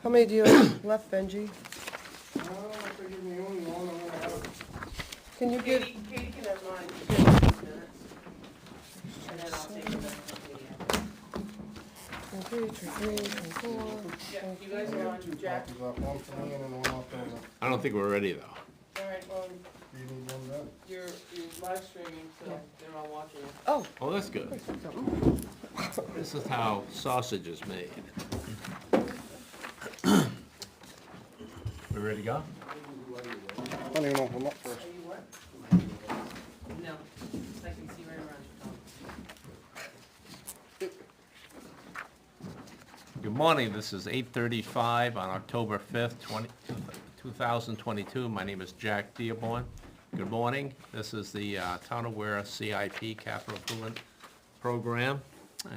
How many do you have left, Benji? I figured the only one I'm gonna have. Can you give, Katie can have mine, she has 6 minutes. And then I'll take the rest of the meeting. 23, 24. Yeah, you guys I are have two on, Jack. copies left, one for me and then one left over. I don't think we're ready, though. Alright, well, Do you need one then? you're live streaming, so they're all watching it. Oh, Oh, that's good. This is how sausage is made. We ready to go? I don't even know if I'm up first. Are you what? No, I can see right around your phone. Good morning, this is 8:35 on October 5th, 2022. My name is Jack Dearborn. Good morning. This is the Town of Weare CIP Capital Improvement Program.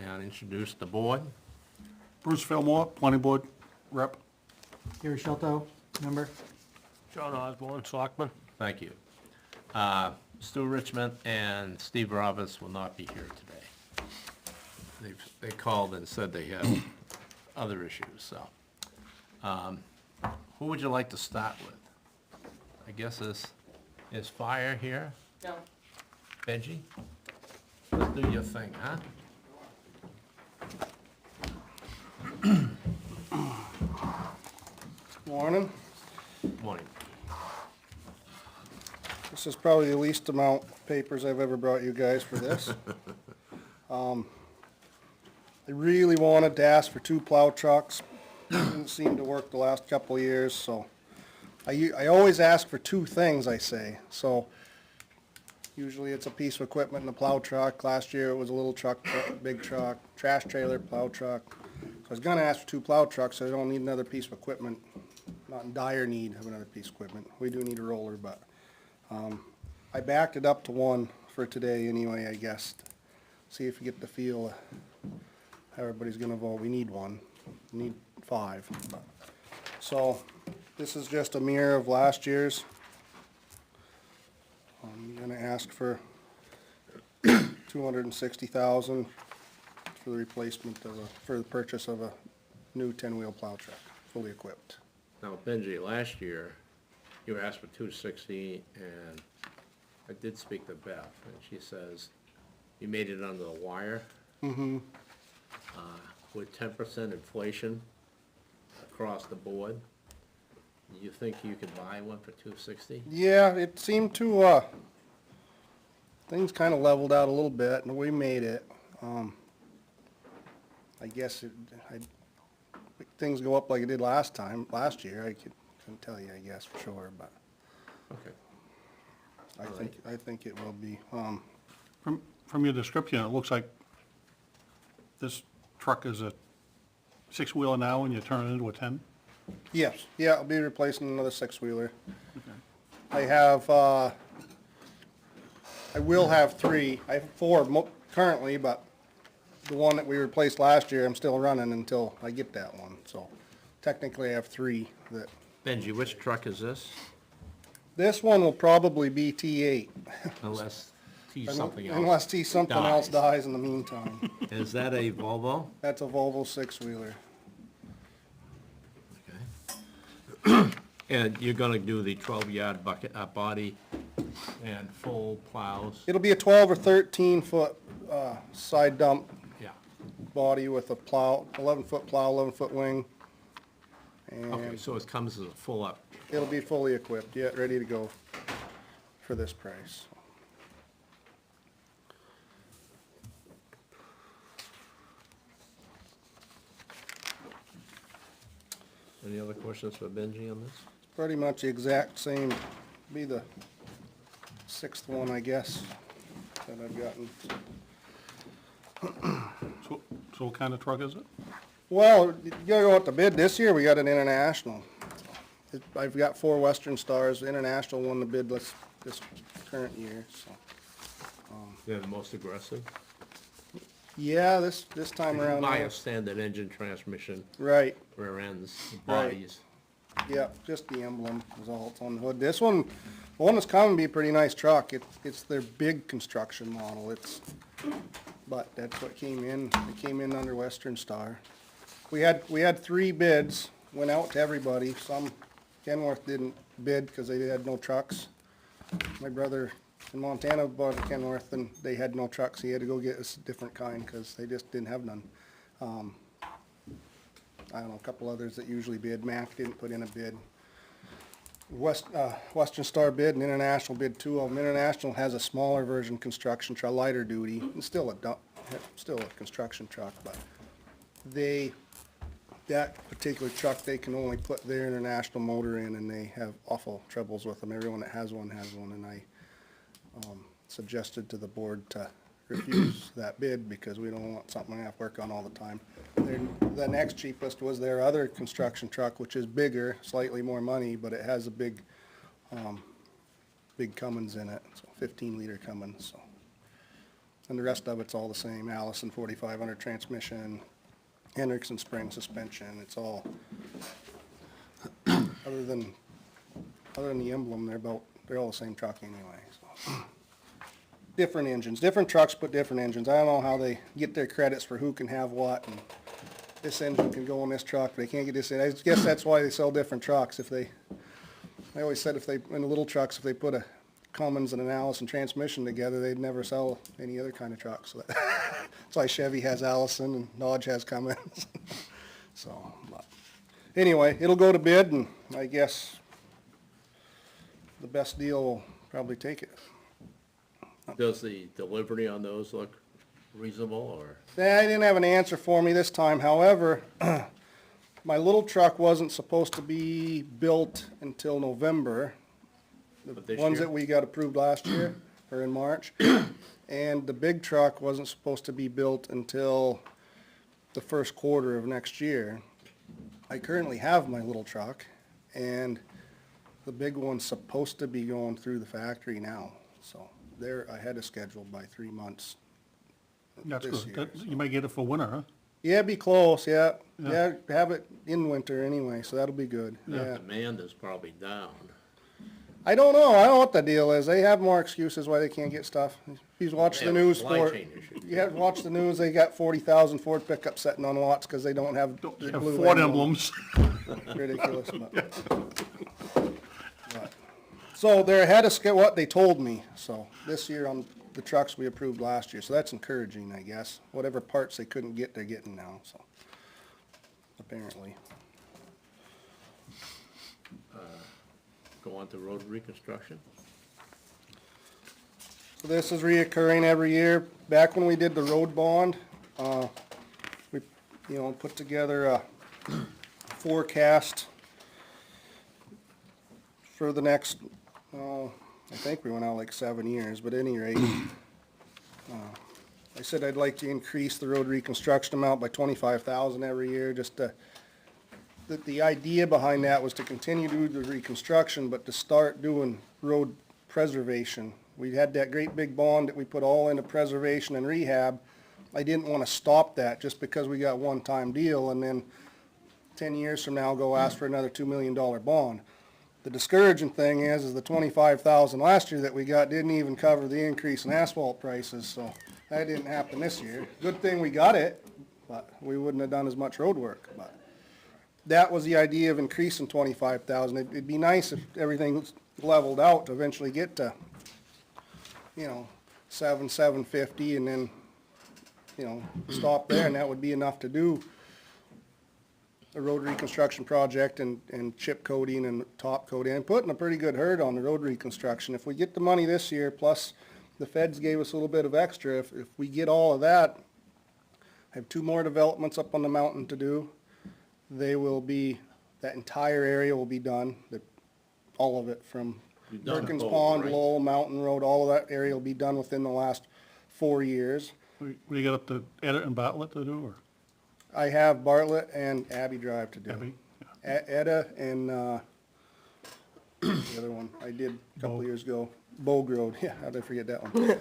And introduce the board. Bruce Fillmore, Planning Board Rep. Gary Shelto, member. John Osborne, Selectman. Thank you. Stu Richmond and Steve Roberts will not be here today. They called and said they had other issues, so. Who would you like to start with? I guess is Fire here? No, Benji? Let's do your thing, huh? Morning. Morning. This is probably the least amount of papers I've ever brought you guys for this. I really wanted to ask for 2 plow trucks. Didn't seem to work the last couple of years, so I always ask for 2 things, I say. So usually it's a piece of equipment in a plow truck. Last year it was a little truck, big truck, trash trailer, plow truck. So I was gonna ask for 2 plow trucks, so I don't need another piece of equipment. Not in dire need of another piece of equipment. We do need a roller, but I backed it up to 1 for today anyway, I guess. See if you get the feel of how everybody's gonna vote. We need 1. We need 5. So this is just a mirror of last year's. I'm gonna ask for $260,000 for the replacement for the purchase of a new 10-wheel plow truck, fully equipped. Now, Benji, last year, you asked for 260, and I did speak to Beth, and she says you made it under the wire. Mm-hmm. With 10% inflation across the board. You think you could buy one for 260? Yeah, it seemed to, things kind of leveled out a little bit, and we made it. I guess things go up like it did last year, I couldn't tell you, I guess, for sure, but Okay. I think it will be. From your description, it looks like this truck is a 6-wheeler now and you turn it into a 10? Yes, yeah, I'll be replacing another 6-wheeler. I have, I will have 3. I have 4 currently, but the one that we replaced last year, I'm still running until I get that one. So technically I have 3 that. Benji, which truck is this? This one will probably be T8. Unless something else. Unless something else dies. dies in the meantime. Is that a Volvo? That's a Volvo 6-wheeler. Okay. And you're gonna do the 12-yard bucket, body and full plows? It'll be a 12 or 13 foot side dump Yeah. body with a plow, 11-foot plow, 11-foot wing. Okay, And so it comes as a full up. it'll be fully equipped, yeah, ready to go for this price. Any other questions for Benji on this? Pretty much the exact same, be the 6th one, I guess, that I've gotten. So what kind of truck is it? Well, you gotta go out to bid. This year we got an international. I've got 4 Western Stars. The international won the bid this current year, so. They're the most aggressive? Yeah, this time You around. buy a standard engine transmission, Right, rear ends, Right. bodies. yeah, just the emblem is all that's on the hood. This one, the one that's coming be a pretty nice truck. It's their big construction model. But that's what came in. It came in under Western Star. We had 3 bids went out to everybody. Kenworth didn't bid because they had no trucks. My brother in Montana bought a Kenworth and they had no trucks. He had to go get a different kind because they just didn't have none. I don't know, a couple others that usually bid. Mac didn't put in a bid. Western Star bid and International bid, two of them. International has a smaller version construction truck, lighter duty, and still a construction truck, but that particular truck, they can only put their International motor in, and they have awful troubles with them. Everyone that has one, and I suggested to the board to refuse that bid because we don't want something we have to work on all the time. The next cheapest was their other construction truck, which is bigger, slightly more money, but it has a big Cummins in it, so 15-liter Cummins, so. And the rest of it's all the same, Allison 4500 transmission, Hendrickson spring suspension, it's all, other than the emblem, they're all the same truck anyway, so. Different engines, different trucks put different engines. I don't know how they get their credits for who can have what, and this engine can go on this truck, but they can't get this in. I guess that's why they sell different trucks. I always said in the little trucks, if they put a Cummins and an Allison transmission together, they'd never sell any other kind of truck. So that's why Chevy has Allison and Dodge has Cummins. So, but anyway, it'll go to bid, and I guess the best deal will probably take it. Does the delivery on those look reasonable, or? They didn't have an answer for me this time. However, my little truck wasn't supposed to be built until November. Of The this ones year? that we got approved last year, or in March. And the big truck wasn't supposed to be built until the first quarter of next year. I currently have my little truck, and the big one's supposed to be going through the factory now, so. I had a schedule by 3 months. That's this good. year, You might get it for winter, huh? Yeah, it'd be close, yeah. Yeah. Yeah, have it in winter anyway, so that'll be good, yeah. Demand is probably down. I don't know what the deal is. They have more excuses why they can't get stuff. If you watch They the have news supply for, chain issues. you have to watch the news, they got 40,000 Ford pickups sitting on lots because they don't have the Have blue Ford emblem. emblems. Ridiculous, but. So they're ahead of what they told me, so this year on the trucks we approved last year, so that's encouraging, I guess. Whatever parts they couldn't get, they're getting now, so, apparently. Go on to road reconstruction. So this is reoccurring every year. Back when we did the road bond, we, put together a forecast for the next, I think we went out like 7 years, but at any rate, I said I'd like to increase the road reconstruction amount by 25,000 every year, just to, the idea behind that was to continue to do the reconstruction, but to start doing road preservation. We had that great big bond that we put all into preservation and rehab. I didn't want to stop that just because we got one-time deal and then 10 years from now go ask for another $2 million bond. The discouraging thing is the 25,000 last year that we got didn't even cover the increase in asphalt prices, so that didn't happen this year. Good thing we got it, but we wouldn't have done as much road work. But that was the idea of increasing 25,000. It'd be nice if everything leveled out to eventually get to, 750 and then, stop there, and that would be enough to do a road reconstruction project and chip coating and top coating, and putting a pretty good hurt on the road reconstruction. If we get the money this year, plus the feds gave us a little bit of extra, if we get all of that, I have 2 more developments up on the mountain to do. They will be, that entire area will be done, all of it from You've done Perkins both, Pond, right? Lowell, Mountain Road, all of that area will be done within the last 4 years. What do you got up to Edit and Bartlett to do, or I have Bartlett and Abbey Drive to do. Abbey? Etta and, the other one I did a couple of years ago, Bogue Road, yeah, how'd I forget that one?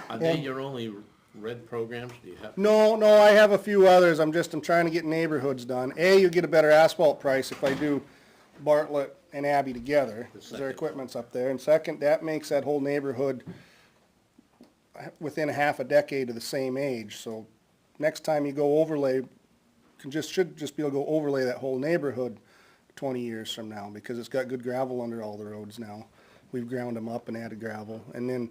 Are they your only red programs? Do you have? No, I have a few others, I'm trying to get neighborhoods done. You get a better asphalt price if I do Bartlett and Abbey together, because their equipment's up there. And second, that makes that whole neighborhood within half a decade of the same age, so next time you go overlay should just be able to go overlay that whole neighborhood 20 years from now, because it's got good gravel under all the roads now. We've ground them up and added gravel. And then,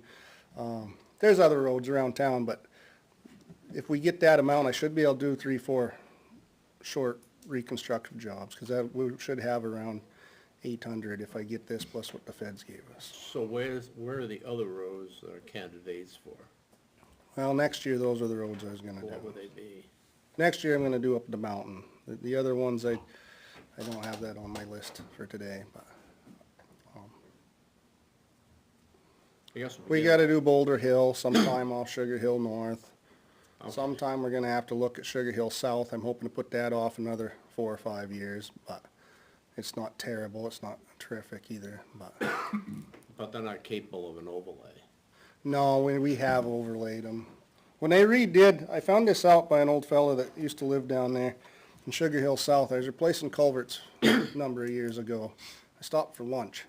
there's other roads around town, but if we get that amount, I should be able to do 3-4 short reconstructive jobs, because we should have around 800 if I get this plus what the feds gave us. So where are the other roads that are candidates for? Well, next year, those are the roads I was gonna What would do. they be? Next year, I'm gonna do up the mountain. The other ones, I don't have that on my list for today, but I guess we gotta do Boulder Hill, sometime off Sugar Hill North. Okay. Sometime we're gonna have to look at Sugar Hill South. I'm hoping to put that off another 4 or 5 years, but it's not terrible, it's not terrific either, but. But they're not capable of an overlay. No, we have overlaid them. When they redid, I found this out by an old fella that used to live down there in Sugar Hill South. I was replacing culverts a number of years ago. I stopped for lunch,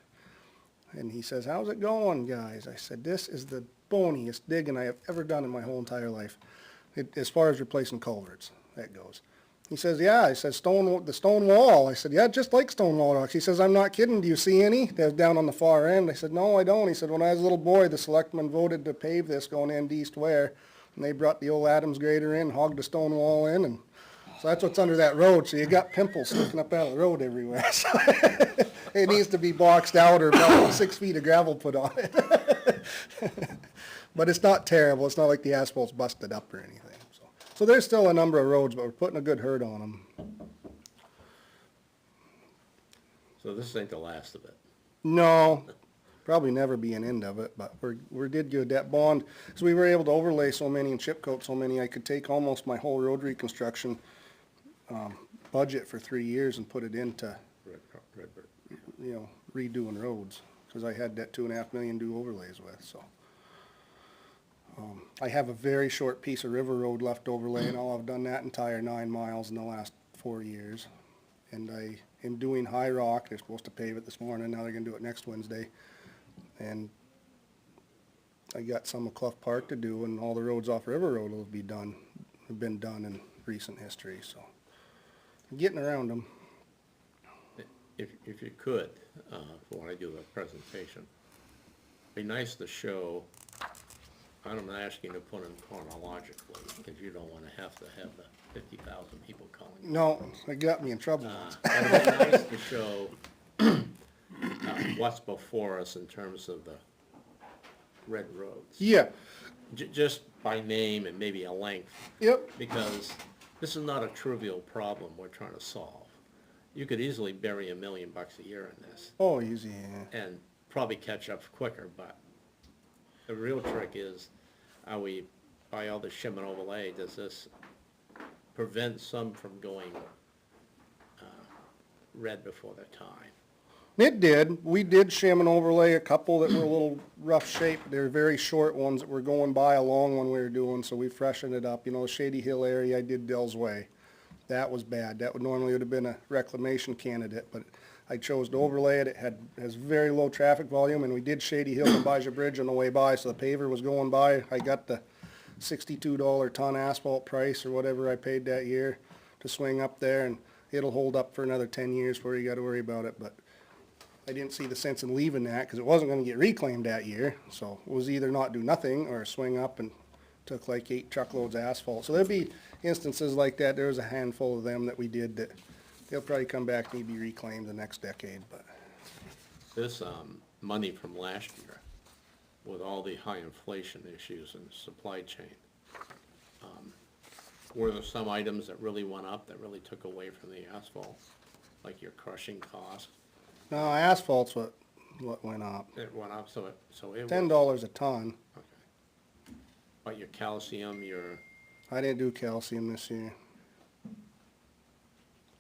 and he says, "How's it going, guys?" I said, "This is the boniest digging I have ever done in my whole entire life, as far as replacing culverts, that goes." He says, "Yeah." I said, the stone wall." I said, "Yeah, just like stone wall rocks." He says, "I'm not kidding. Do you see any?" That was down on the far end. I said, "No, I don't." He said, "When I was a little boy, the selectmen voted to pave this going into East Weare, and they brought the old Adams grader in, hogged the stone wall in, and so that's what's under that road. So you got pimples sticking up out of the road everywhere. So it needs to be boxed out or about 6 feet of gravel put on it." But it's not terrible. It's not like the asphalt's busted up or anything. So there's still a number of roads, but we're putting a good herd on them. So this ain't the last of it. No, probably never be an end of it, but we did good. That bond, so we were able to overlay so many and chip coat so many, I could take almost my whole road reconstruction budget for 3 years and put it into, Redbird. redoing roads, because I had that 2.5 million to do overlays with, so. I have a very short piece of river road left overlay, and I've done that entire 9 miles in the last 4 years. And I am doing High Rock. They're supposed to pave it this morning. Now they're gonna do it next Wednesday. And I got some of Clough Park to do, and all the roads off River Road have been done in recent history, so. I'm getting around them. If you could, for when I do the presentation, be nice to show, I'm not asking you to put them chronologically, because you don't want to have the 50,000 people calling you. No, it got me in trouble once. But it'd be nice to show what's before us in terms of the red roads. Yeah, Just by name and maybe a length, yep, because this is not a trivial problem we're trying to solve. You could easily bury $1 million a year in this oh, easy, yeah. and probably catch up quicker, but the real trick is, by all the shim and overlay, does this prevent some from going red before their time? It did. We did shim and overlay a couple that were a little rough shape. They're very short ones that were going by a long one we were doing, so we freshened it up. The Shady Hill area, I did Dell's Way. That was bad. That would have been a reclamation candidate, but I chose to overlay it. It has very low traffic volume, and we did Shady Hill and Baja Bridge on the way by, so the paver was going by. I got the $62 ton asphalt price or whatever I paid that year to swing up there, and it'll hold up for another 10 years before you got to worry about it, but I didn't see the sense in leaving that because it wasn't going to get reclaimed that year, so it was either not do nothing or swing up and took like 8 truckloads of asphalt. So there'll be instances like that. There was a handful of them that we did that they'll probably come back and be reclaimed the next decade, but. This money from last year, with all the high inflation issues and supply chain, were there some items that really went up, that really took away from the asphalt, like your crushing cost? No, asphalt's what went up. It went up, so it was. $10 a ton. Okay. But your calcium, I didn't do calcium this year.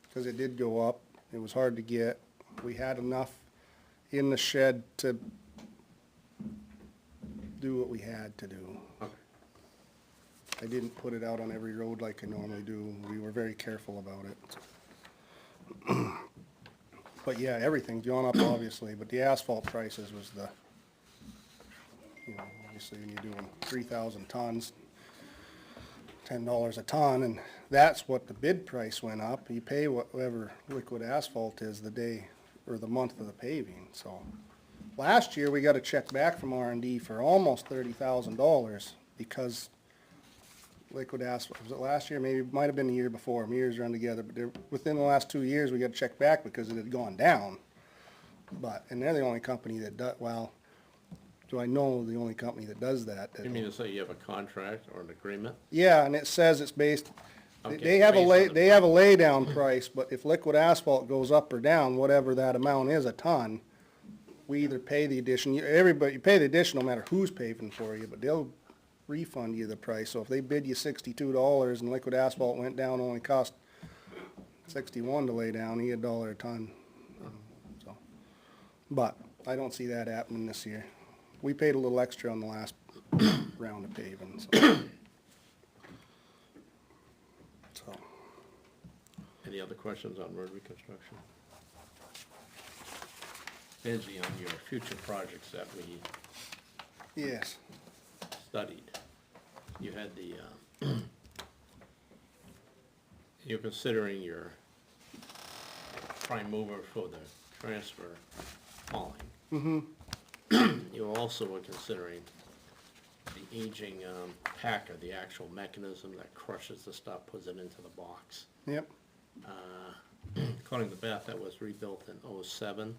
Because it did go up. It was hard to get. We had enough in the shed to do what we had to do. okay. I didn't put it out on every road like I normally do. We were very careful about it. But yeah, everything's gone up obviously, but the asphalt prices was obviously when you're doing 3,000 tons, $10 a ton, and that's what the bid price went up. You pay whatever liquid asphalt is the day or the month of the paving, so. Last year, we got a check back from R&D for almost $30,000 because liquid asphalt, was it last year? Maybe, it might have been the year before. Years run together, but within the last 2 years, we got a check back because it had gone down. But, and they're the only company that does, well, do I know the only company that does that? You mean to say you have a contract or an agreement? Yeah, and it says it's based, Okay, they have a based lay, on the they have a laydown price, but if liquid asphalt goes up or down, whatever that amount is a ton, we either pay the addition, everybody, you pay the addition no matter who's paving for you, but they'll refund you the price. So if they bid you $62 and liquid asphalt went down, only cost 61 to lay down, you get $1 a ton. So, but I don't see that happening this year. We paid a little extra on the last round of paving, so. So, Any other questions on road reconstruction? Benji, on your future projects that we yes, studied, you had the, you're considering your prime mover for the transfer hauling. Mm-hmm. You also were considering the aging packer, the actual mechanism that crushes the stuff, puts it into the box. yep, According to Beth, that was rebuilt in '07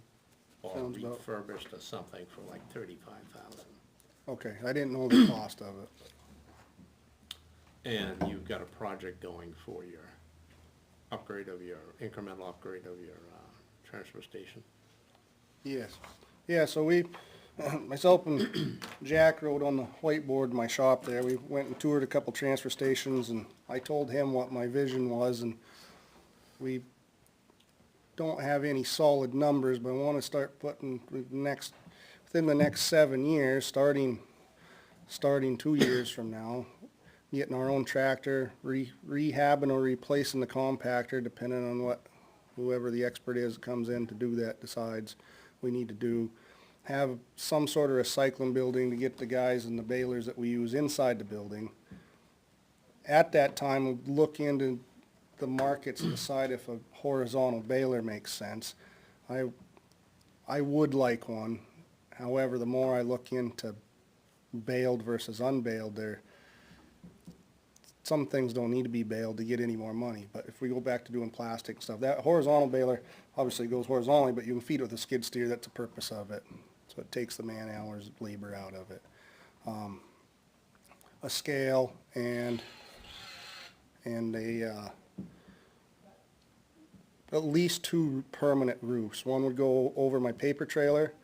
or Sounds about- refurbished or something for like $35,000. okay, I didn't know the cost of it. And you've got a project going for your upgrade of your, incremental upgrade of your transfer station. Yes. Yeah, so we, myself and Jack wrote on the whiteboard in my shop there. We went and toured a couple transfer stations, and I told him what my vision was, and we don't have any solid numbers, but I want to start putting within the next 7 years, starting 2 years from now, getting our own tractor, rehabbing or replacing the compactor, depending on what whoever the expert is that comes in to do that decides we need to do. Have some sort of recycling building to get the guys and the balers that we use inside the building. At that time, we'll look into the markets and decide if a horizontal baler makes sense. I would like one. However, the more I look into baled versus unbaled, some things don't need to be baled to get any more money. But if we go back to doing plastic and stuff, that horizontal baler obviously goes horizontally, but you can feed it with a skid steer. That's the purpose of it. So it takes the man hours, labor out of it. A scale and a at least 2 permanent roofs. One would go over my paper trailer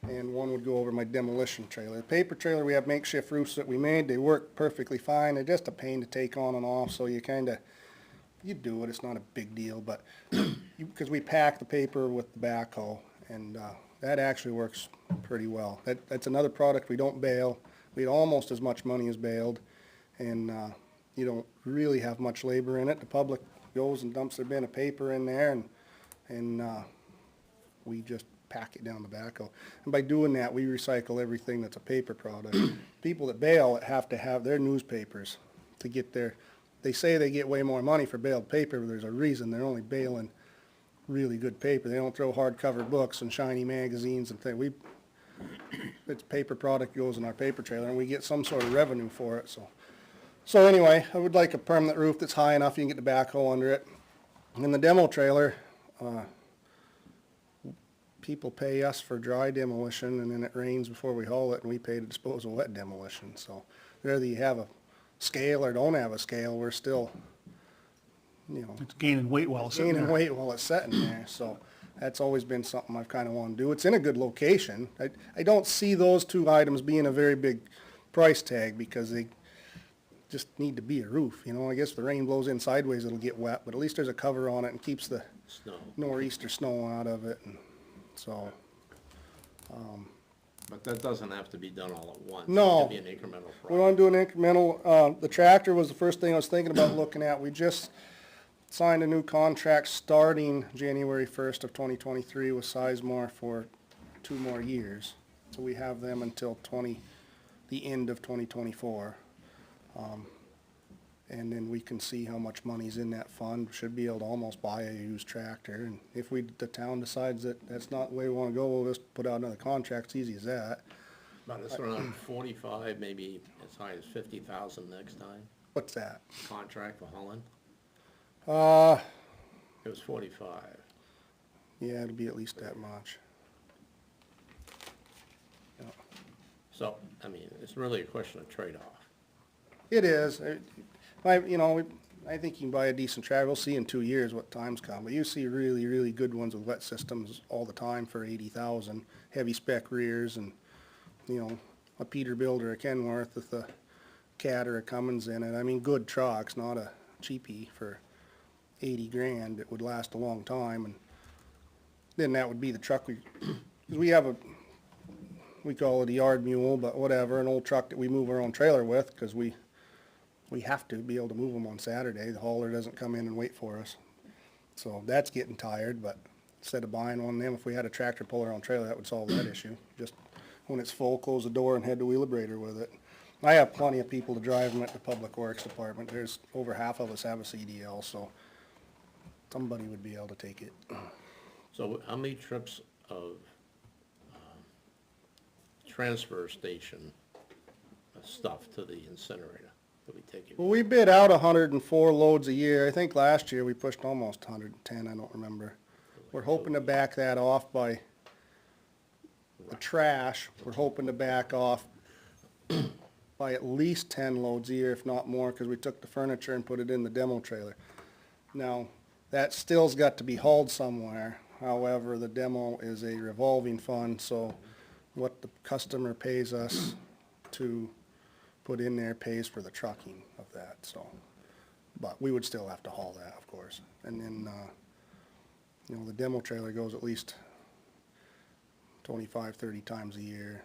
and one would go over my demolition trailer. The paper trailer, we have makeshift roofs that we made. They work perfectly fine. They're just a pain to take on and off, so you do it. It's not a big deal, but because we pack the paper with the backhoe, and that actually works pretty well. That's another product we don't bale. We had almost as much money as baled, and you don't really have much labor in it. The public goes and dumps their bin of paper in there, and we just pack it down the backhoe. And by doing that, we recycle everything that's a paper product. People that bale it have to have their newspapers to get their, they say they get way more money for baled paper, but there's a reason. They're only baling really good paper. They don't throw hardcover books and shiny magazines and things. It's paper product goes in our paper trailer, and we get some sort of revenue for it. So anyway, I would like a permanent roof that's high enough you can get the backhoe under it. And then the demo trailer, people pay us for dry demolition, and then it rains before we haul it, and we pay to dispose of wet demolition. So whether you have a scale or don't have a scale, we're still, It's gaining weight while it's sitting gaining there. weight while it's sitting there. So that's always been something I've kind of wanted to do. It's in a good location. I don't see those 2 items being a very big price tag because they just need to be a roof. I guess if the rain blows in sideways, it'll get wet, but at least there's a cover on it and keeps the Snow. nor'easter snow out of it. And so, But that doesn't have to be done all at once. No. It could be an incremental we project. want to do an incremental. The tractor was the first thing I was thinking about looking at. We just signed a new contract starting January 1st of 2023 with Sizemore for 2 more years. So we have them until the end of 2024. and then we can see how much money's in that fund. Should be able to almost buy a used tractor, and if the town decides that that's not the way we wanna go, we'll just put out another contract, it's easy as that. But it's around 45, maybe as high as 50,000 next time, What's that? contract for Holland. Uh, It was 45. yeah, it'll be at least that much. Yeah. So, I mean, it's really a question of trade-off. It is. I think you can buy a decent tractor. We'll see in 2 years what times come. But you see really, really good ones with wet systems all the time for 80,000. Heavy spec rears and, a Peterbilt or a Kenworth with a Cat or a Cummins in it. I mean, good trucks, not a cheapie for 80 grand. It would last a long time. And then that would be the truck we have we call it a yard mule, but whatever, an old truck that we move our own trailer with, because we have to be able to move them on Saturday. The hauler doesn't come in and wait for us. So that's getting tired, but instead of buying one of them, if we had a tractor pull our own trailer, that would solve that issue. Just when it's full, close the door and head to Wheelabrator with it. I have plenty of people to drive them at the Public Works Department. There's over half of us have a CDL, so somebody would be able to take it. So how many trips of transfer station stuff to the incinerator that we take it? Well, we bid out 104 loads a year. I think last year we pushed almost 110, I don't remember. We're hoping to back that off by the trash. We're hoping to back off by at least 10 loads a year, if not more, because we took the furniture and put it in the demo trailer. Now, that still's got to be hauled somewhere. However, the demo is a revolving fund, so what the customer pays us to put in there pays for the trucking of that, so. But we would still have to haul that, of course. And then, the demo trailer goes at least 25, 30 times a year.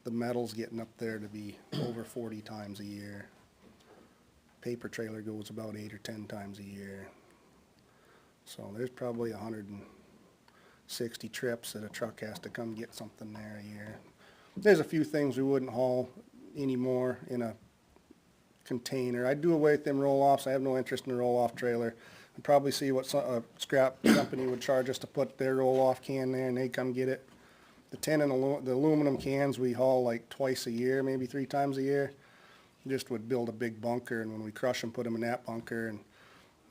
The metal's getting up there to be over 40 times a year. Paper trailer goes about 8 or 10 times a year. So there's probably 160 trips that a truck has to come get something there a year. There's a few things we wouldn't haul anymore in a container. I'd do away with them roll-offs. I have no interest in a roll-off trailer. I'd probably see what a scrap company would charge us to put their roll-off can there, and they'd come get it. The tin and the aluminum cans we haul like twice a year, maybe 3 times a year. Just would build a big bunker, and when we crush them, put them in that bunker. And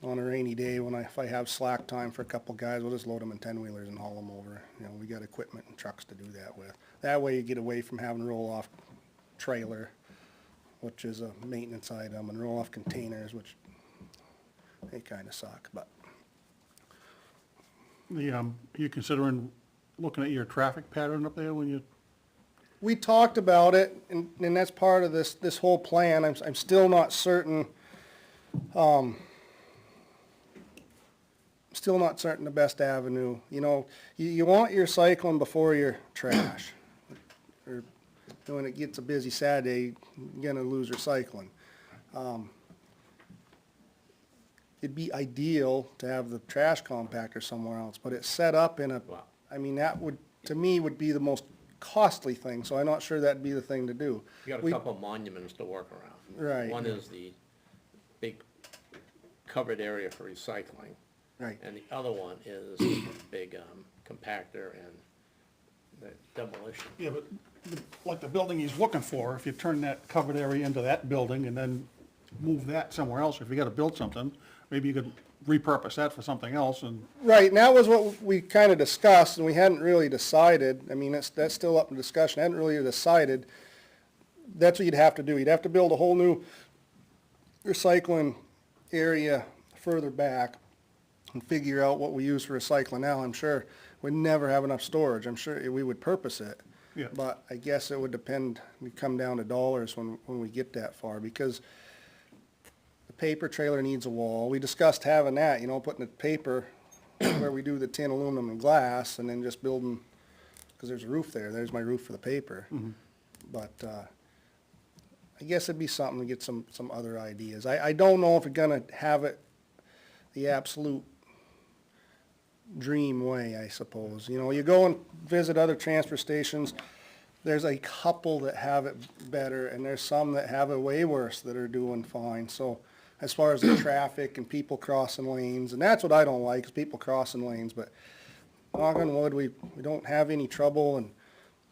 on a rainy day, if I have slack time for a couple guys, we'll just load them in 10-wheelers and haul them over. We got equipment and trucks to do that with. That way you get away from having a roll-off trailer, which is a maintenance item, and roll-off containers, which they kind of suck, but. You considering looking at your traffic pattern up there when you, We talked about it, and that's part of this whole plan. I'm still not certain, the best avenue. You want your cycling before your trash. Or when it gets a busy Saturday, you're gonna lose your cycling. It'd be ideal to have the trash compactor somewhere else, but it's set up in Wow. that would, to me, would be the most costly thing, so I'm not sure that'd be the thing to do. You got a couple of monuments to work around. Right. One is the big covered area for recycling, Right. and the other one is the big compactor and the demolition. yeah, but like the building he's looking for, if you turn that covered area into that building and then move that somewhere else, if you gotta build something, maybe you could repurpose that for something else and, Right, and that was what we kind of discussed, and we hadn't really decided. That's still up in discussion. Hadn't really decided. That's what you'd have to do. You'd have to build a whole new recycling area further back and figure out what we use for recycling now. I'm sure we'd never have enough storage. I'm sure we would purpose it. Yeah. But I guess it would depend, we'd come down to dollars when we get that far, because the paper trailer needs a wall. We discussed having that, putting the paper where we do the tin, aluminum, and glass, and then just building, because there's a roof there. There's my roof for the paper. But I guess it'd be something to get some other ideas. I don't know if we're gonna have it the absolute dream way, I suppose. You go and visit other transfer stations, there's a couple that have it better, and there's some that have it way worse that are doing fine. So as far as the traffic and people crossing lanes, and that's what I don't like, is people crossing lanes, but knock on wood, we don't have any trouble, and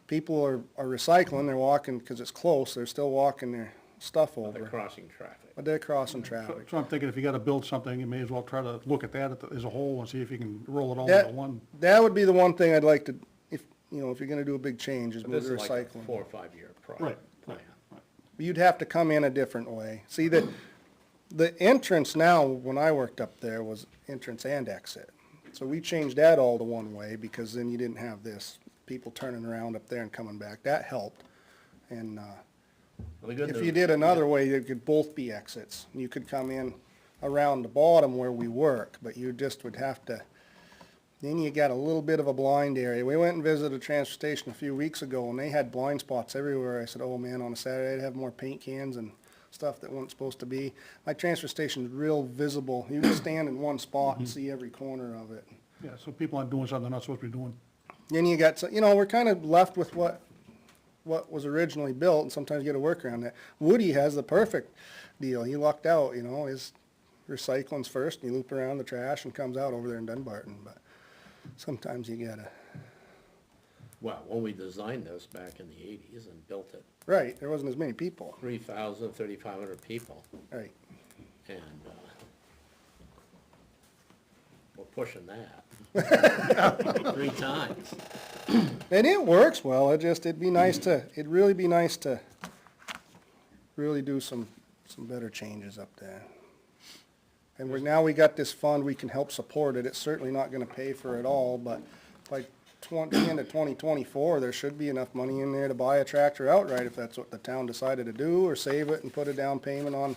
people are recycling, they're walking, because it's close, they're still walking their stuff They're over, crossing traffic. but they're crossing traffic. So I'm thinking if you gotta build something, you may as well try to look at that as a whole and see if you can roll it all That, into one. that would be the one thing I'd like to, if you're gonna do a big change, is But move this the is like a recycling. 4 or 5 year Right, plan. right. You'd have to come in a different way. See, the entrance now, when I worked up there, was entrance and exit. So we changed that all to one way, because then you didn't have this, people turning around up there and coming back. That helped. And, Well, the good if news- you did another way, it could both be exits. You could come in around the bottom where we work, but you just would have to, then you got a little bit of a blind area. We went and visited a transfer station a few weeks ago, and they had blind spots everywhere. I said, oh man, on a Saturday, they'd have more paint cans and stuff that wasn't supposed to be. My transfer station's real visible. You can stand in one spot and see every corner of it. Yeah, so people aren't doing something they're not supposed to be doing. Then you got, we're kind of left with what was originally built, and sometimes you gotta work around that. Woody has the perfect deal. He lucked out, his recycling's first, and you loop around the trash and comes out over there in Dunbarton, but sometimes you gotta, Well, when we designed this back in the 80s and built it, right, there wasn't as many people, 3,000, 3,500 people, right. and we're pushing that 3 times. And it works well, it'd really be nice to really do some better changes up there. And now we got this fund, we can help support it. It's certainly not gonna pay for it all, but by the end of 2024, there should be enough money in there to buy a tractor outright if that's what the town decided to do, or save it and put a down payment on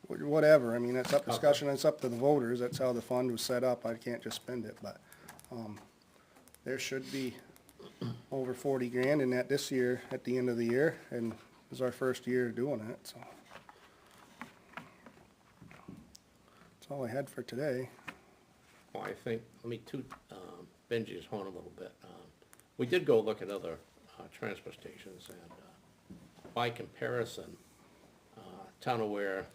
whatever. I mean, that's up discussion, it's up to the voters. That's how the fund was set up. I can't just spend it, but, there should be over 40 grand in that this year, at the end of the year, and it was our first year doing it, so. That's all I had for today. Well, I think, let me toot Benji's horn a little bit. We did go look at other transfer stations, and by comparison, Town of Weare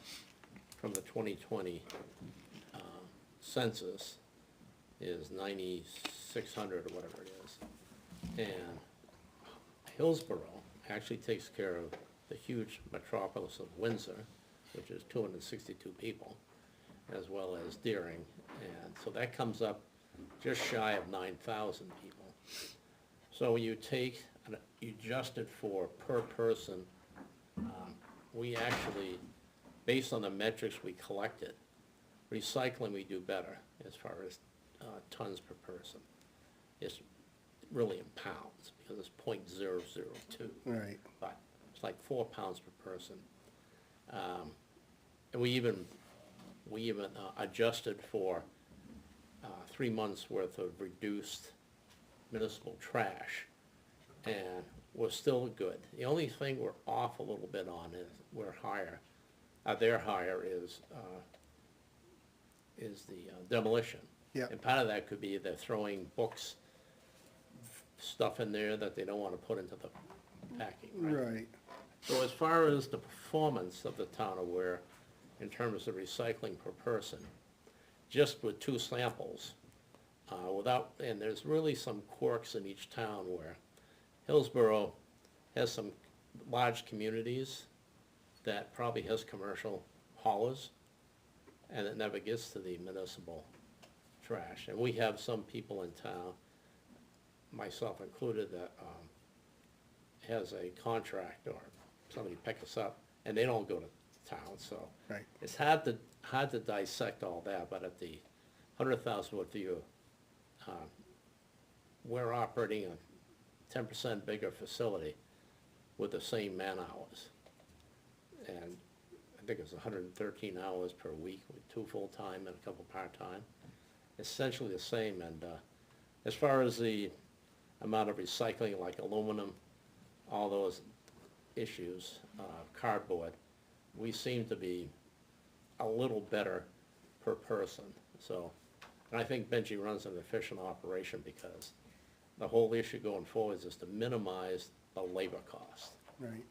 from the 2020 census is 9,600 or whatever it is. And Hillsborough actually takes care of the huge metropolis of Windsor, which is 262 people, as well as Deering, and so that comes up just shy of 9,000 people. So when you take, you adjust it for per person, we actually, based on the metrics we collected, recycling we do better as far as tons per person. It's really in pounds, because it's 0.002. Right. But it's like 4 pounds per person. And we even adjusted for 3 months' worth of reduced municipal trash, and we're still good. The only thing we're off a little bit on is we're higher. Their higher is the demolition. Yeah. And part of that could be they're throwing books, stuff in there that they don't want to put into the packing, right? Right. So as far as the performance of the town of Weare, in terms of recycling per person, just with 2 samples, and there's really some quirks in each town where Hillsborough has some large communities that probably has commercial haulers, and it never gets to the municipal trash. And we have some people in town, myself included, that has a contract or somebody pick us up, and they don't go to town, so. Right. It's hard to dissect all that, but at the 100,000 foot view, we're operating a 10% bigger facility with the same man hours. And I think it's 113 hours per week with 2 full-time and a couple part-time. Essentially the same, and as far as the amount of recycling, like aluminum, all those issues, cardboard, we seem to be a little better per person. So, and I think Benji runs an efficient operation, because the whole issue going forward is to minimize the labor cost. Right.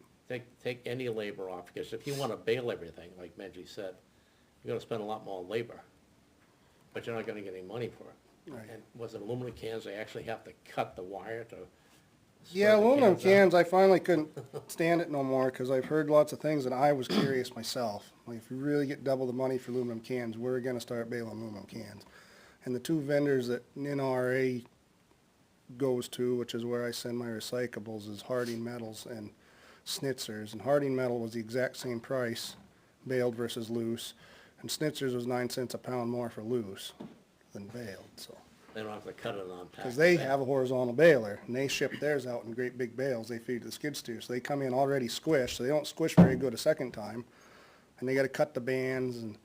Take any labor off, because if you want to bale everything, like Benji said, you're gonna spend a lot more labor, but you're not gonna get any money for it. Right. And was it aluminum cans, they actually have to cut the wire to Yeah, spread the aluminum out? cans, I finally couldn't stand it no more, cause I've heard lots of things and I was curious myself. Like, if you really get double the money for aluminum cans, we're gonna start baling aluminum cans. And the two vendors that NRA goes to, which is where I send my recyclables, is Harding Metals and Schnitzer's. And Harding Metal was the exact same price, baled versus loose. And Schnitzer's was 9 cents a pound more for loose than baled, so. They don't have to cut it on pack. Because they have a horizontal baler, and they ship theirs out in great big bales, they feed to the skid steer, so they come in already squished, so they don't squish very good a second time. And they gotta cut the bands, and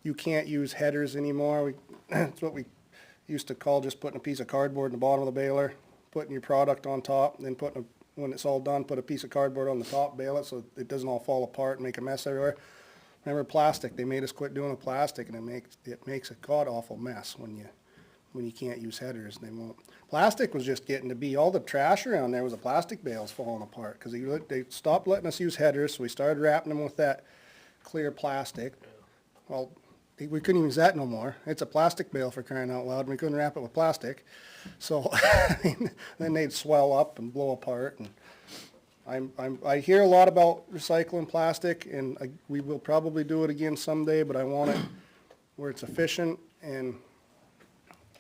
you can't use headers anymore, that's what we used to call just putting a piece of cardboard in the bottom of the baler, putting your product on top, and then when it's all done, put a piece of cardboard on the top, bale it so it doesn't all fall apart and make a mess everywhere. Remember plastic, they made us quit doing the plastic, and it makes a god-awful mess when you can't use headers, and they won't. Plastic was just getting to be, all the trash around there was the plastic bales falling apart, because they stopped letting us use headers, so we started wrapping them with that clear plastic. Well, we couldn't use that no more. It's a plastic bale, for crying out loud, and we couldn't wrap it with plastic. So, then they'd swell up and blow apart, and I hear a lot about recycling plastic, and we will probably do it again someday, but I want it where it's efficient and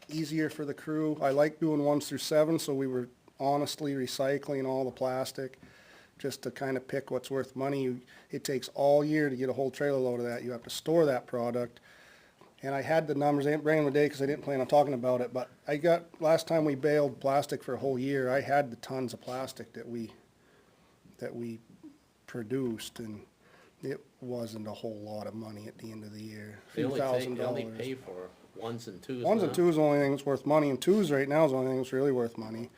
easier for the crew. I like doing 1 through 7, so we were honestly recycling all the plastic just to kind of pick what's worth money. It takes all year to get a whole trailer load of that. You have to store that product. And I had the numbers, I didn't bring them today because I didn't plan on talking about it, but last time we baled plastic for a whole year, I had the tons of plastic that we produced, and it wasn't a whole lot of money at the end of the year. They only $2,000. pay for ones and twos Ones and now. twos is the only thing that's worth money, and twos right now is the only thing that's really worth money.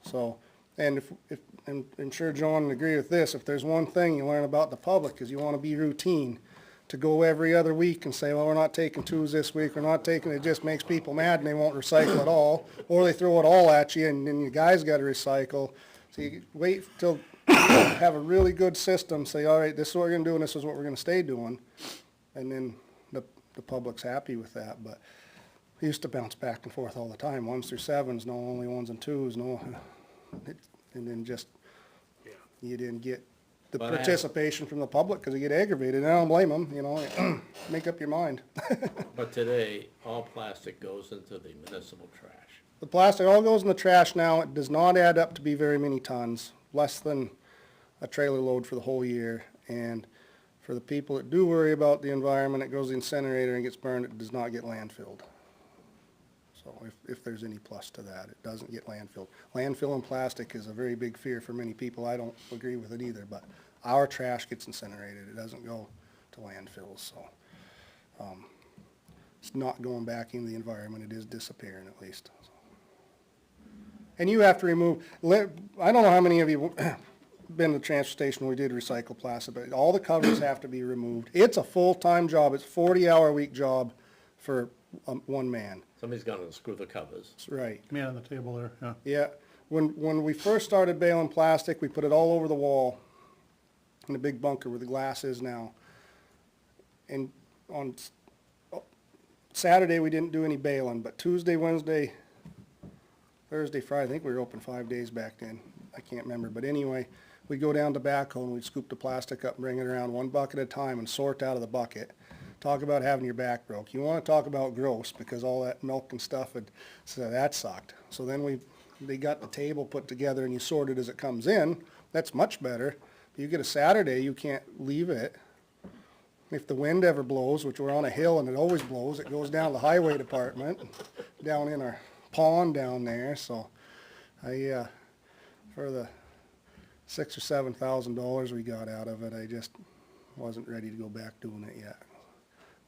So, and and I'm sure John would agree with this, if there's one thing you learn about the public is you wanna be routine. To go every other week and say, well, we're not taking twos this week, we're not taking, it just makes people mad and they won't recycle at all. Or they throw it all at you and then you guys gotta recycle. So you wait till you have a really good system, say, all right, this is what we're gonna do and this is what we're gonna stay doing. And then the public's happy with that, but we used to bounce back and forth all the time, 1s through 7s, no, only 1s and 2s, no. And then just, you didn't get the But I have- participation from the public, because you get aggravated, and I don't blame them, you know, make up your mind. But today, all plastic goes into the municipal trash. The plastic all goes in the trash now, it does not add up to be very many tons, less than a trailer load for the whole year, and for the people that do worry about the environment, it goes to the incinerator and gets burned, it does not get landfilled. So if there's any plus to that, it doesn't get landfilled. Landfilling plastic is a very big fear for many people, I don't agree with it either, but our trash gets incinerated, it doesn't go to landfills, so. It's not going back into the environment, it is disappearing at least. And you have to remove, I don't know how many of you been to the transfer station where we did recycle plastic, but all the covers have to be removed. It's a full-time job, it's a 40-hour-a-week job for one man. Somebody's gonna unscrew the covers. That's right. Man on the table there, yeah. Yeah, when we first started baling plastic, we put it all over the wall in the big bunker where the glass is now. And on Saturday, we didn't do any baling, but Tuesday, Wednesday, Thursday, Friday, I think we were open 5 days back then. I can't remember, but anyway, we'd go down to backhoe and we'd scoop the plastic up and bring it around 1 bucket at a time and sort out of the bucket. Talk about having your back broke. You want to talk about gross, because all that milk and stuff, so that sucked. So then they got the table put together and you sort it as it comes in. That's much better. You get a Saturday, you can't leave it. If the wind ever blows, which we're on a hill and it always blows, it goes down to the highway department, down in our pond down there. So for the $6,000 or $7,000 we got out of it, I just wasn't ready to go back doing it yet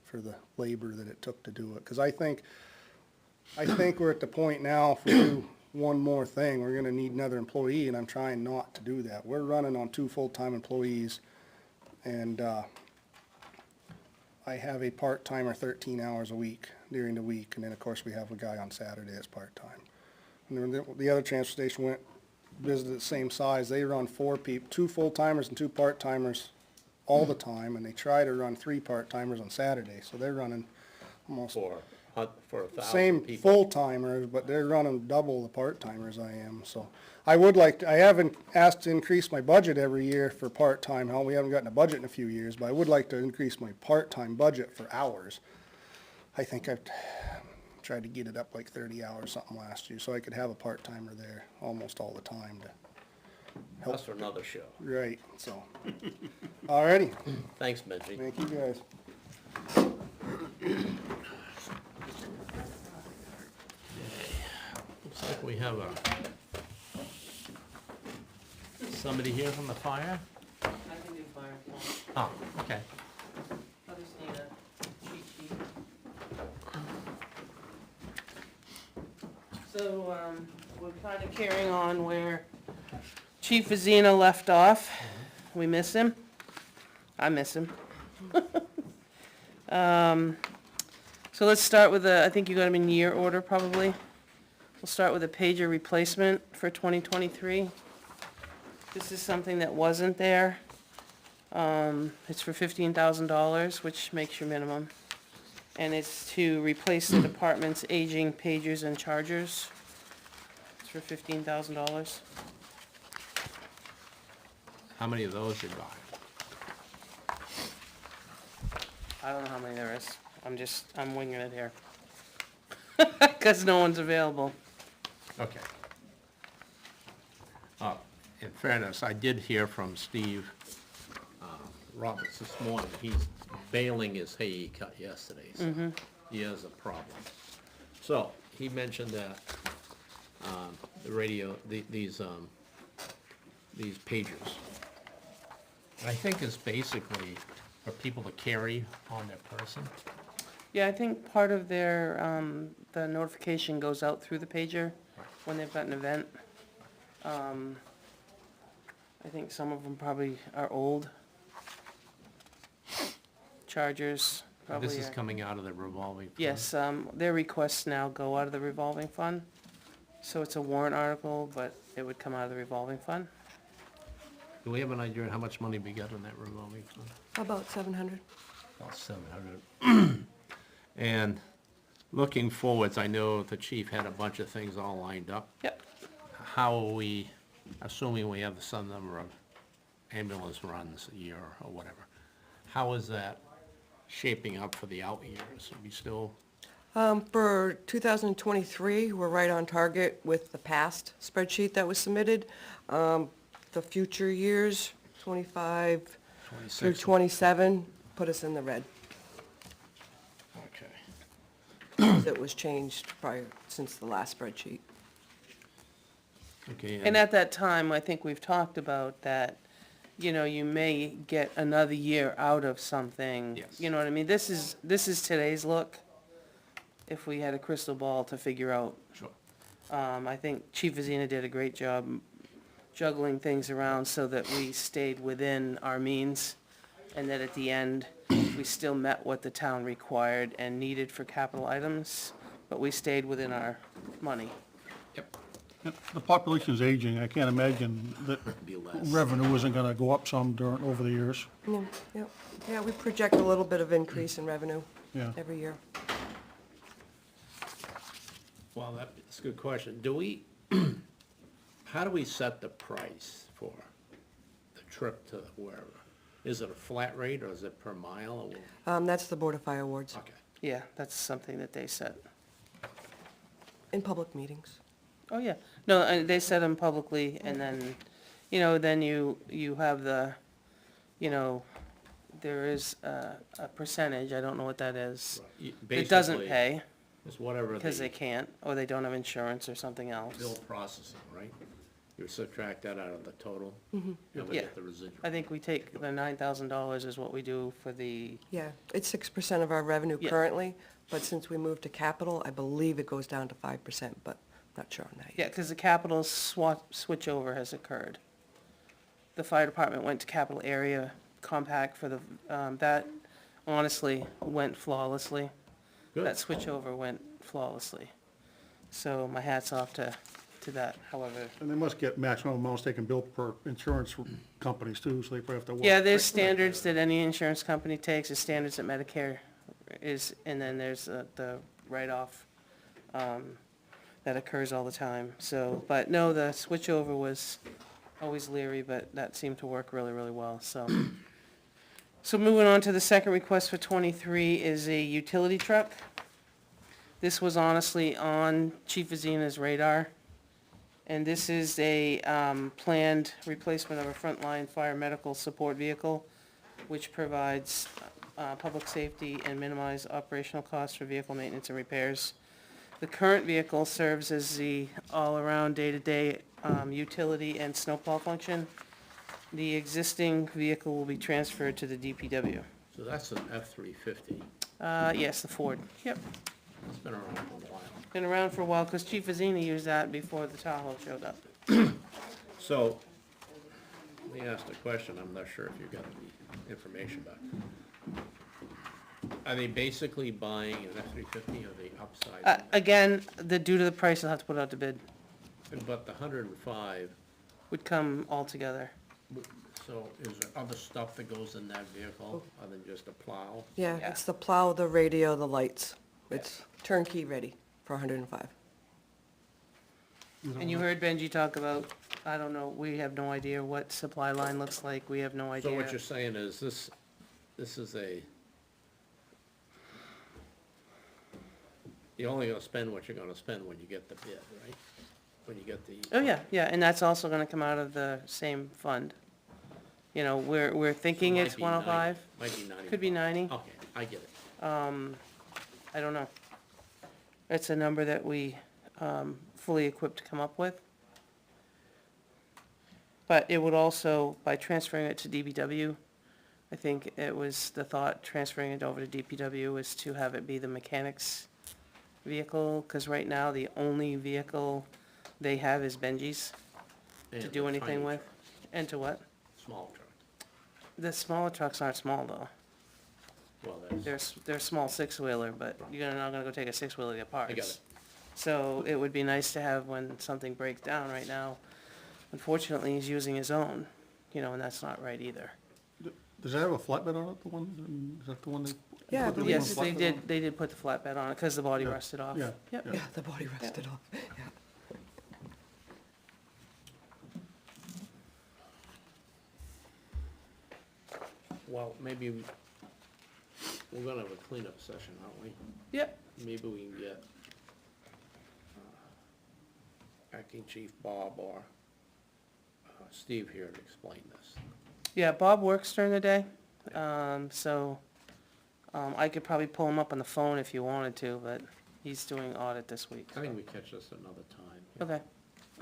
for the labor that it took to do it. Because I think we're at the point now, if we do one more thing, we're gonna need another employee, and I'm trying not to do that. We're running on 2 full-time employees, and I have a part-timer 13 hours a week during the week, and then of course we have a guy on Saturday that's part-time. And then the other transfer station visited the same size. They run 4 people, 2 full-timers and 2 part-timers all the time, and they try to run 3 part-timers on Saturday, so they're running almost For 1,000 same people. full-timers, but they're running double the part-timers I am, so. I would like, I haven't asked to increase my budget every year for part-time help, we haven't gotten a budget in a few years, but I would like to increase my part-time budget for hours. I think I've tried to get it up like 30 hours something last year, so I could have a part-timer there almost all the time to help. That's for another show. Right, so. Alrighty, Thanks, Benji. thank you guys. Looks like we have somebody here from the fire? I can do fire form. Oh, okay. I just need a cheat sheet. So, we're kind of carrying on where Chief Vizina left off. We miss him. I miss him. So let's start with I think you got them in year order probably. We'll start with a pager replacement for 2023. This is something that wasn't there. It's for $15,000, which makes your minimum. And it's to replace the department's aging pagers and chargers. It's for $15,000. How many of those you got? I don't know how many there is. I'm winging it here. Because no one's available. Okay. In fairness, I did hear from Steve Roberts this morning. He's baling his hay he cut yesterday, so he has a problem. So, he mentioned that the radio, these pagers, I think is basically for people to carry on their person. Yeah, I think part of their, the notification goes out through the pager when they've got an event. I think some of them probably are old. Chargers probably This is are. coming out of the revolving fund? Yes, their requests now go out of the revolving fund. So it's a warrant article, but it would come out of the revolving fund. Do we have an idea how much money we got in that revolving fund? About 700. About 700. And looking forwards, I know the chief had a bunch of things all lined up. Yep. How are we, assuming we have some number of ambulance runs a year or whatever, how is that shaping up for the out years? Are we still, For 2023, we're right on target with the past spreadsheet that was submitted. The future years, 25 through 26? 27, put us in the red. Okay. It was changed prior, since the last spreadsheet. Okay, And at that time, I think we've talked about that, you know, you may get another year out of something. Yes. You know what I mean? This is today's look, if we had a crystal ball to figure out. sure. I think Chief Vizina did a great job juggling things around so that we stayed within our means, and that at the end, we still met what the town required and needed for capital items, but we stayed within our money. Yep. The population's aging, I can't imagine that Be less. revenue isn't gonna go up some over the years, Yeah, we project a little bit of increase in revenue yeah. every year. Well, that's a good question. Do we, how do we set the price for the trip to wherever? Is it a flat rate or is it per mile or? That's the Board of Fire Awards, Okay. Yeah, that's something that they set. in public meetings. Oh, yeah. No, they set them publicly, and then, you know, then you have the, you know, there is a percentage, I don't know what that is. It doesn't Basically, pay, it's whatever because they the can't, or they don't have insurance or something else. bill processing, right? You subtract that out of the total, and we Yeah. get the residual. I think we take the $9,000 is what we do for the, Yeah, it's 6% of our revenue Yeah. currently, but since we moved to capital, I believe it goes down to 5%, but not sure on that yeah, yet. because the capital switch over has occurred. The fire department went to capital area compact for the, that honestly went flawlessly. Good. That switch over went flawlessly. So my hat's off to to that, however. And they must get maximum amounts they can bill per insurance companies too, so they probably have to. Yeah, there's standards that any insurance company takes, there's standards that Medicare is, and then there's the write-off that occurs all the time, so, but no, the switchover was always leery, but that seemed to work really, really well, so. So moving on to the second request for 23 is a utility truck. This was honestly on Chief Azina's radar. And this is a planned replacement of a frontline fire medical support vehicle, which provides public safety and minimize operational costs for vehicle maintenance and repairs. The current vehicle serves as the all-around day-to-day utility and snowplow function. The existing vehicle will be transferred to the DPW. So that's an F-350. Yes, the Ford, yep. It's been around for a while. Been around for a while, because Chief Azina used that before the Tahoe showed up. So, let me ask the question, I'm not sure if you got the information back. Are they basically buying an F-350 or the upside? Again, due to the price, I'll have to put it out to bid. But the 105, Would come all together. so is there other stuff that goes in that vehicle other than just a plow? Yeah, Yeah. it's the plow, the radio, the lights. It's turnkey ready for 105. And you heard Benji talk about, I don't know, we have no idea what supply line looks like, we have no idea. So what you're saying is this is you're only gonna spend what you're gonna spend when you get the bid, right? When you get the. Oh, yeah, and that's also gonna come out of the same fund. You know, we're thinking Might it's be 105, 90, might be 90. could be 90, Okay, I get it. I don't know. It's a number that we, fully equipped to come up with. But it would also, by transferring it to DPW, I think it was the thought, transferring it over to DPW was to have it be the mechanic's vehicle, because right now, the only vehicle they have is Benji's to And do the anything tiny with. And to what? truck, Small truck. The smaller trucks aren't small, though. Well, that's, They're a small six-wheeler, but you're not gonna go take a six-wheeler to get parts. I got it. So it would be nice to have when something breaks down right now. Unfortunately, he's using his own, and that's not right either. Does it have a flatbed on it, the one, is that the one they? Yeah, I put the believe one Yes, flatbed on? they did put the flatbed on it, because the body Yeah. rusted off. Yeah, Yep. yeah. Yeah, the body rested off, yeah. well, maybe we're gonna have a cleanup session, aren't we? Yep, Maybe we can get Acting Chief Bob or Steve here to explain this. yeah, Bob works during the day, so, I could probably pull him up on the phone if you wanted to, but he's doing audit this week. I think we catch this another time. Okay,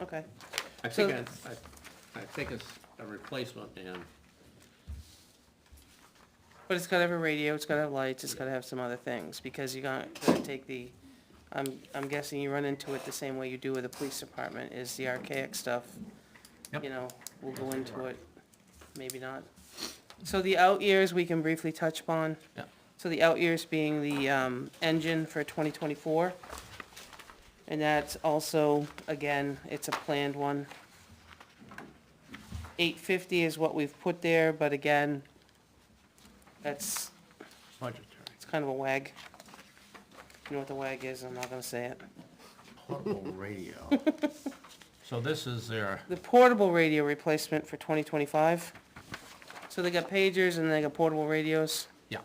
okay. I So- think, I think it's a replacement and, But it's gotta have a radio, it's gotta have lights, it's gotta have some other things, because you're gonna take the, I'm guessing you run into it the same way you do with the police department, is the archaic stuff. Yep. We'll go into it, maybe not. So the out years, we can briefly touch upon. Yep. So the out years being the, engine for 2024. And that's also, again, it's a planned one. 850 is what we've put there, but again, that's, budgetary. it's kind of a wag. You know what the wag is, I'm not gonna say it. Portable radio. So this is their, The portable radio replacement for 2025. So they got pagers and they got portable radios. yeah,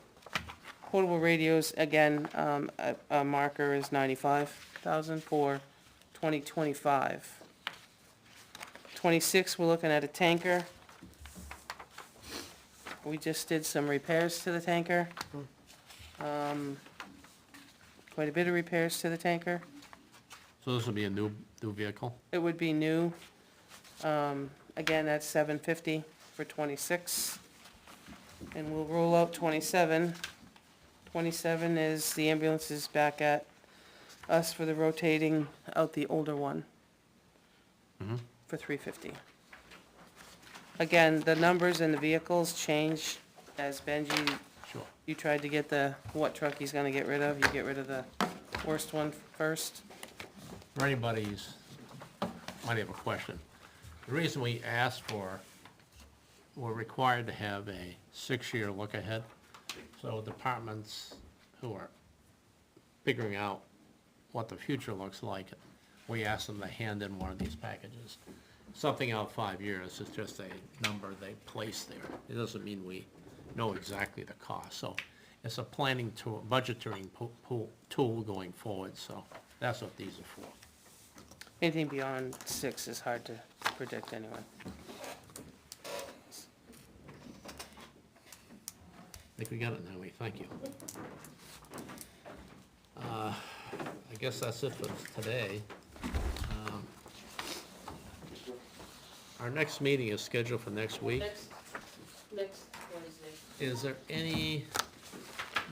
Portable radios, again, a marker is 95,000 for 2025. 26, we're looking at a tanker. We just did some repairs to the tanker. Quite a bit of repairs to the tanker. so this will be a new vehicle? It would be new. Again, that's 750 for 26. And we'll roll out 27. 27 is the ambulance is back at us for the rotating out the older one. For 350. Again, the numbers and the vehicles change as Benji, Sure. you tried to get what truck he's gonna get rid of, you get rid of the worst one first. For anybody's might have a question. The reason we asked for, we're required to have a 6-year look ahead, so departments who are figuring out what the future looks like, we ask them to hand in one of these packages. Something out 5 years is just a number they place there. It doesn't mean we know exactly the cost. So it's a planning tool, budgeting tool going forward, so that's what these are for. Anything beyond 6 is hard to predict anyway. I think we got it now, thank you. I guess that's it for today. Our next meeting is scheduled for next week. Next Wednesday. Is there any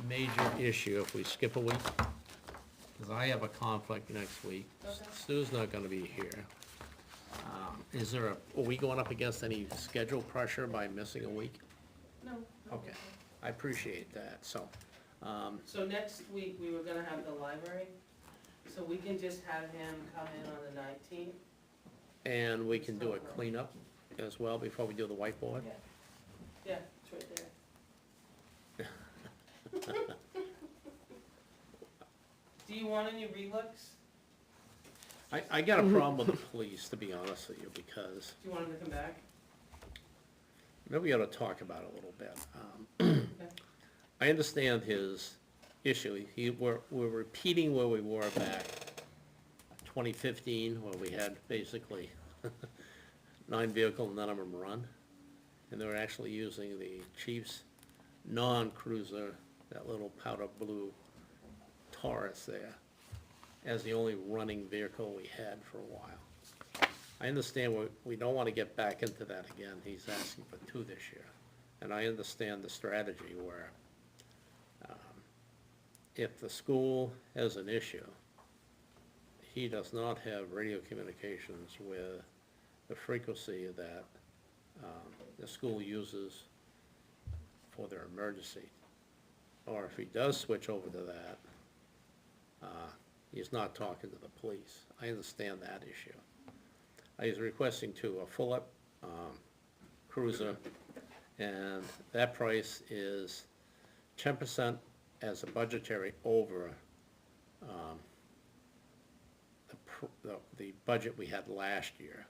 major issue if we skip a week? Because I have a conflict next week. Okay. Stu's not gonna be here. Is there are we going up against any schedule pressure by missing a week? No. Okay, I appreciate that, so, So next week, we were gonna have the library, so we can just have him come in on the 19th. and we can do a cleanup as well before we do the whiteboard? Yeah, it's right there. Do you want any relooks? I got a problem with the police, to be honest with you, because Do you want him to come back? maybe we ought to talk about it a little bit. Okay. I understand his issue. We're repeating where we were back 2015, where we had basically 9 vehicles, none of them run. And they were actually using the chief's non-cruiser, that little powder blue Taurus there, as the only running vehicle we had for a while. I understand we don't want to get back into that again. He's asking for 2 this year. And I understand the strategy where if the school has an issue, he does not have radio communications with the frequency that the school uses for their emergency. Or if he does switch over to that, he's not talking to the police. I understand that issue. He's requesting a full-up cruiser, and that price is 10% as a budgetary over the budget we had last year.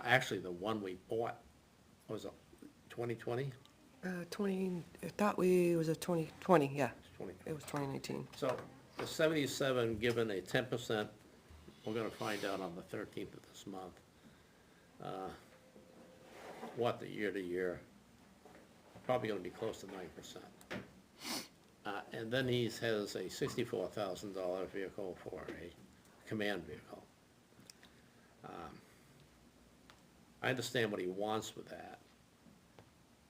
Actually, the one we bought was 2020? 20, I thought it was a 2020, yeah, 2020. it was 2019. So the 77 given a 10%, we're gonna find out on the 13th of this month. What the year to year, probably gonna be close to 9%. And then he has a $64,000 vehicle for a command vehicle. I understand what he wants with that.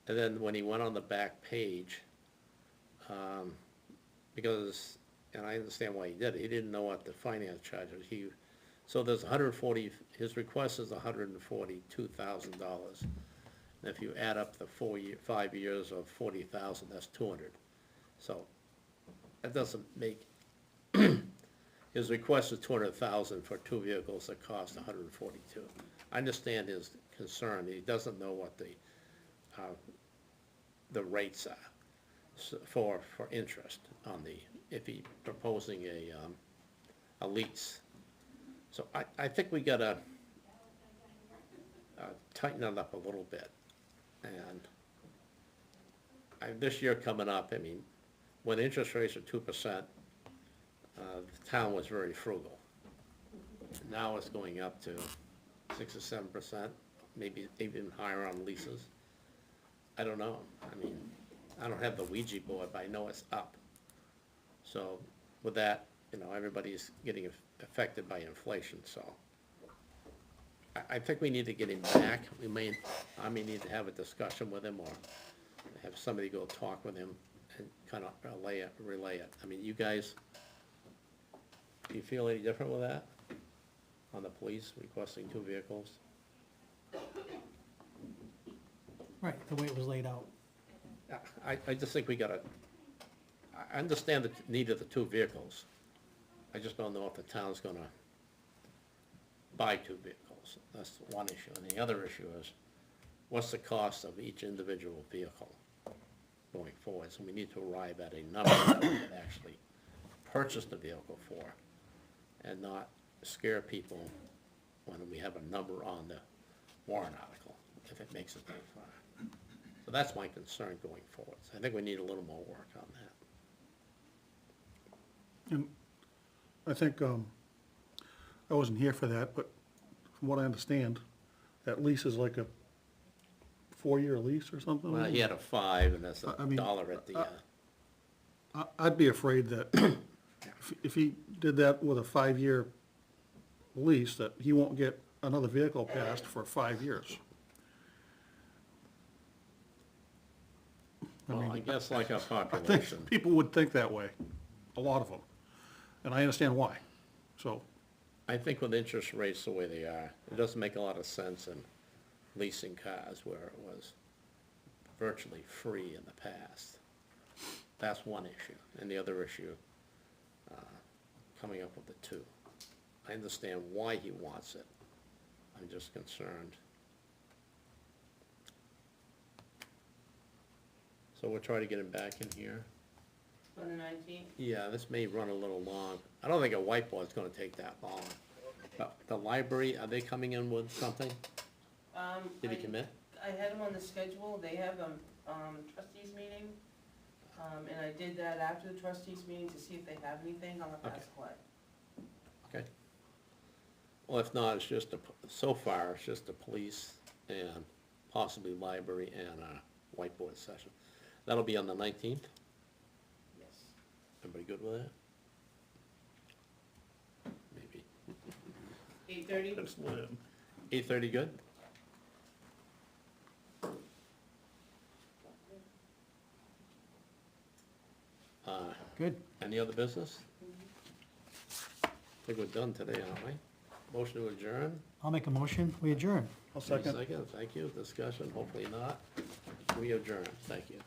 And then when he went on the back page, because, and I understand why he did it, he didn't know what the finance charges, so there's 140, his request is $142,000. And if you add up the 5 years of 40,000, that's 200. So that doesn't make, his request is 200,000 for 2 vehicles that cost 142. I understand his concern, he doesn't know what the rates are for interest on if he proposing a lease. So I think we gotta tighten it up a little bit. And this year coming up, I mean, when interest rates are 2%, the town was very frugal. Now it's going up to 6 or 7%, maybe even higher on leases. I don't know. I mean, I don't have the Ouija board, but I know it's up. So with that, everybody's getting affected by inflation, so I think we need to get him back. I may need to have a discussion with him or have somebody go talk with him and kind of relay it. I mean, you guys, do you feel any different with that? On the police requesting 2 vehicles? Right, the way it was laid out. I just think we gotta, I understand the need of the 2 vehicles. I just don't know if the town's gonna buy two vehicles. That's one issue. And the other issue is, what's the cost of each individual vehicle going forward? So we need to arrive at a number that we can actually purchase the vehicle for and not scare people when we have a number on the warrant article, if it makes it that far. So that's my concern going forward. So I think we need a little more work on that. And I think, I wasn't here for that, but from what I understand, that lease is like a 4-year lease or something? Well, he had a 5, and that's I a mean, dollar at the, I'd be afraid that if he did that with a 5-year lease, that he won't get another vehicle passed for 5 years. well, I guess like our I population. think people would think that way, a lot of them, and I understand why, so. I think with interest rates the way they are, it doesn't make a lot of sense in leasing cars where it was virtually free in the past. That's one issue. And the other issue, coming up with the 2. I understand why he wants it. I'm just concerned. So we'll try to get him back in here. On the 19th? Yeah, this may run a little long. I don't think a whiteboard's gonna take that long. But the library, are they coming in with something? Did he commit? I had them on the schedule, they have a, trustees meeting, and I did that after the trustees meeting to see if they have anything, I'll have to Okay. ask Clay. Okay. Well, if not, it's just, so far, it's just the police and possibly library and a whiteboard session. That'll be on the 19th? Yes. Everybody good with that? Maybe. 8:30? That's lit. 8:30 good? Good. Any other business? I think we're done today, aren't we? Motion to adjourn? I'll make a motion, we adjourn. I'll second. Second, thank you. Discussion, hopefully not. We adjourn, thank you.